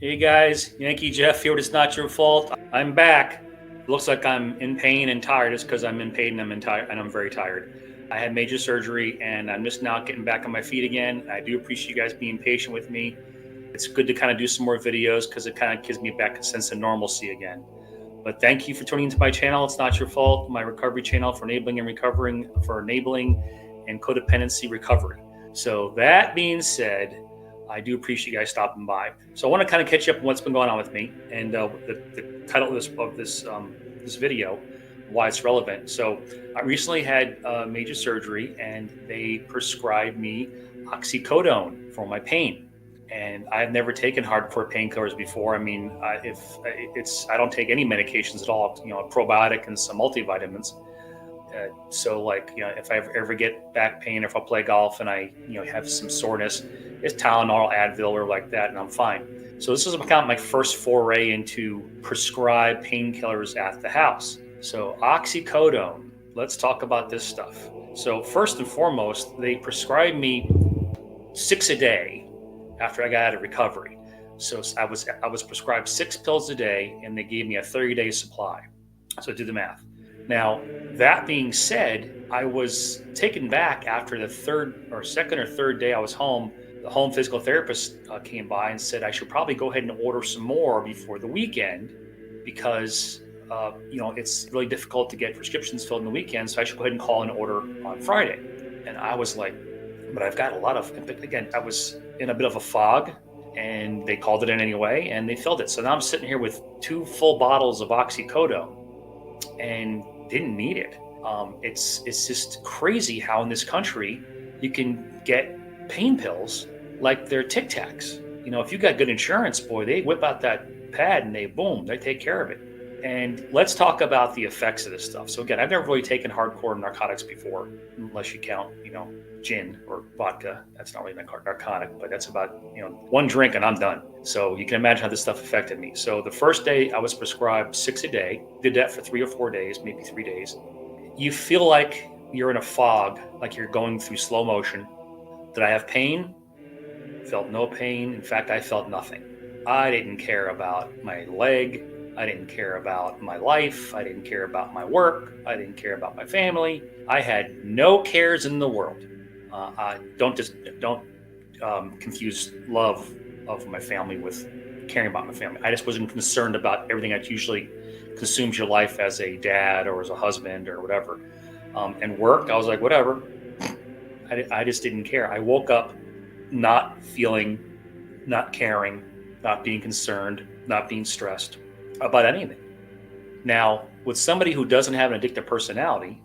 Hey guys, Yankee Jeff here. It's not your fault. I'm back. Looks like I'm in pain and tired. It's because I'm in pain and I'm very tired. I had major surgery and I'm just now getting back on my feet again. I do appreciate you guys being patient with me. It's good to kind of do some more videos because it kind of gives me back a sense of normalcy again. But thank you for tuning into my channel. It's not your fault. My recovery channel for enabling and codependency recovery. So that being said, I do appreciate you guys stopping by. So I want to kind of catch up on what's been going on with me and the title of this video, why it's relevant. So I recently had major surgery and they prescribed me oxycodone for my pain. And I've never taken hardcore painkillers before. I mean, I don't take any medications at all. You know, a probiotic and some multivitamins. So like, you know, if I ever get back pain, or if I play golf and I, you know, have some soreness, it's Tylenol, Advil, or like that, and I'm fine. So this is kind of my first foray into prescribed painkillers at the house. So oxycodone, let's talk about this stuff. So first and foremost, they prescribed me 6 a day after I got out of recovery. So I was prescribed 6 pills a day, and they gave me a 30-day supply. So do the math. Now, that being said, I was taken back after the second or third day I was home. The home physical therapist came by and said I should probably go ahead and order some more before the weekend because you know, it's really difficult to get prescriptions filled in the weekend. So I should go ahead and call and order on Friday. And I was like, but I've got a lot of, again, I was in a bit of a fog and they called it in anyway and they filled it. So now I'm sitting here with 2 full bottles of oxycodone and didn't need it. It's just crazy how in this country you can get pain pills like they're Tic Tacs. You know, if you got good insurance, boy, they whip out that pad and they take care of it. And let's talk about the effects of this stuff. So again, I've never really taken hardcore narcotics before, unless you count, you know, gin or vodka. That's not really a narcotic, but that's about, you know, 1 drink and I'm done. So you can imagine how this stuff affected me. So the first day I was prescribed 6 a day, did that for 3 or 4 days, maybe 3 days. You feel like you're in a fog, like you're going through slow motion. Did I have pain? Felt no pain. In fact, I felt nothing. I didn't care about my leg. I didn't care about my life. I didn't care about my work. I didn't care about my family. I had no cares in the world. Don't confuse love of my family with caring about my family. I just wasn't concerned about everything that usually consumes your life as a dad or as a husband or whatever. And work, I was like, whatever. I just didn't care. I woke up not feeling, not caring, not being concerned, not being stressed about anything. Now, with somebody who doesn't have an addictive personality,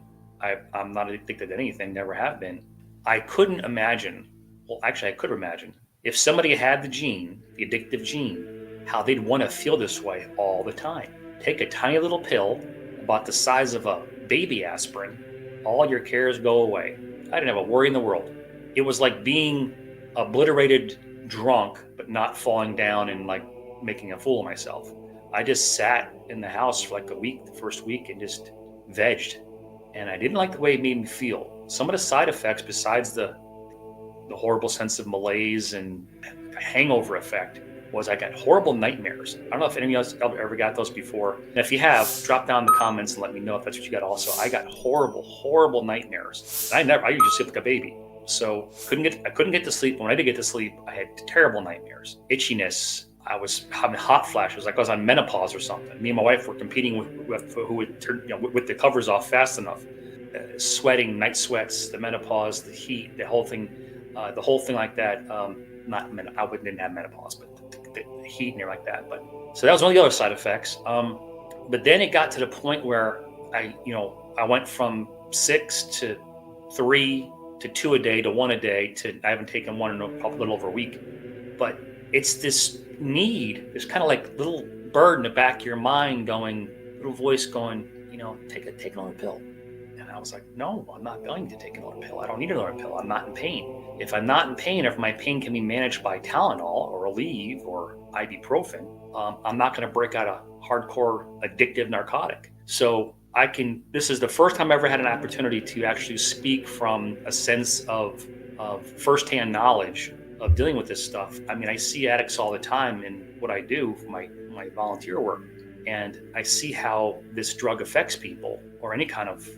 I'm not addicted to anything, never have been. I couldn't imagine, well, actually, I could imagine if somebody had the gene, the addictive gene, how they'd want to feel this way all the time. Take a tiny little pill about the size of a baby aspirin, all your cares go away. I didn't have a worry in the world. It was like being obliterated drunk, but not falling down and like making a fool of myself. I just sat in the house for like a week, the first week, and just vegged. And I didn't like the way it made me feel. Some of the side effects, besides the horrible sense of malaise and hangover effect, was I got horrible nightmares. I don't know if any of you ever got those before. And if you have, drop down in the comments and let me know if that's what you got also. I got horrible nightmares. I used to sleep like a baby. So I couldn't get to sleep. When I did get to sleep, I had terrible nightmares, itchiness. I was having hot flashes, like I was on menopause or something. Me and my wife were competing with who would turn, you know, with the covers off fast enough. Sweating, night sweats, the menopause, the heat, the whole thing like that. I didn't have menopause, but the heat and everything like that. But so that was one of the other side effects. But then it got to the point where I went from 6 to 3 to 2 a day to 1 a day to I haven't taken one in a little over a week. But it's this need, this kind of like little bird in the back of your mind going, little voice going, you know, take another pill. And I was like, no, I'm not going to take another pill. I don't need another pill. I'm not in pain. If I'm not in pain, if my pain can be managed by Tylenol or Aleve or ibuprofen, I'm not going to break out a hardcore addictive narcotic. So this is the first time I ever had an opportunity to actually speak from a sense of firsthand knowledge of dealing with this stuff. I mean, I see addicts all the time in what I do for my volunteer work, and I see how this drug affects people, or any kind of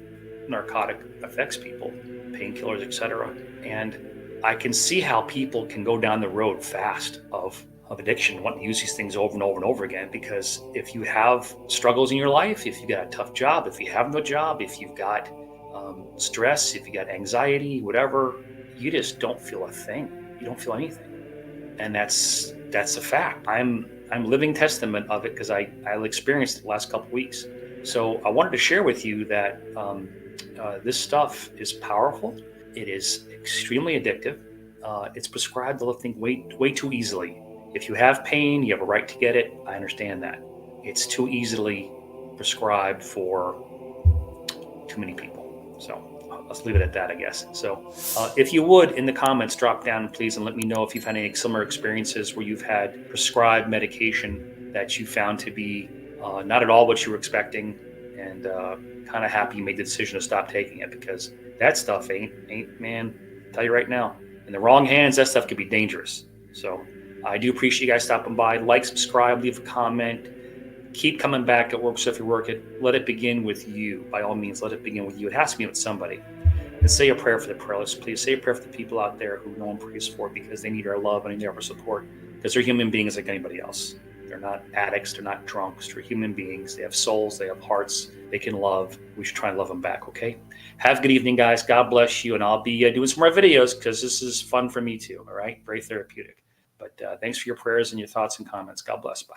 narcotic affects people, painkillers, etc. And I can see how people can go down the road fast of addiction, wanting to use these things over and over and over again. Because if you have struggles in your life, if you got a tough job, if you have no job, if you've got stress, if you got anxiety, whatever, you just don't feel a thing. You don't feel anything, and that's a fact. I'm living testament of it because I experienced it the last couple of weeks. So I wanted to share with you that this stuff is powerful. It is extremely addictive. It's prescribed, I think, way too easily. If you have pain, you have a right to get it. I understand that. It's too easily prescribed for too many people. So let's leave it at that, I guess. So if you would, in the comments, drop down, please, and let me know if you've had any similar experiences where you've had prescribed medication that you found to be not at all what you were expecting, and kind of happy you made the decision to stop taking it, because that stuff ain't, man, I'll tell you right now, in the wrong hands, that stuff could be dangerous. So I do appreciate you guys stopping by. Like, subscribe, leave a comment. Keep coming back at work. So if you work it, let it begin with you. By all means, let it begin with you. It has to begin with somebody. And say a prayer for the prayerless. Please say a prayer for the people out there who no one prays for, because they need our love and they need our support, because they're human beings like anybody else. They're not addicts. They're not drunks. They're human beings. They have souls. They have hearts. They can love. We should try and love them back, okay? Have a good evening, guys. God bless you. And I'll be doing some more videos because this is fun for me too, all right? Very therapeutic. But thanks for your prayers and your thoughts and comments. God bless. Bye.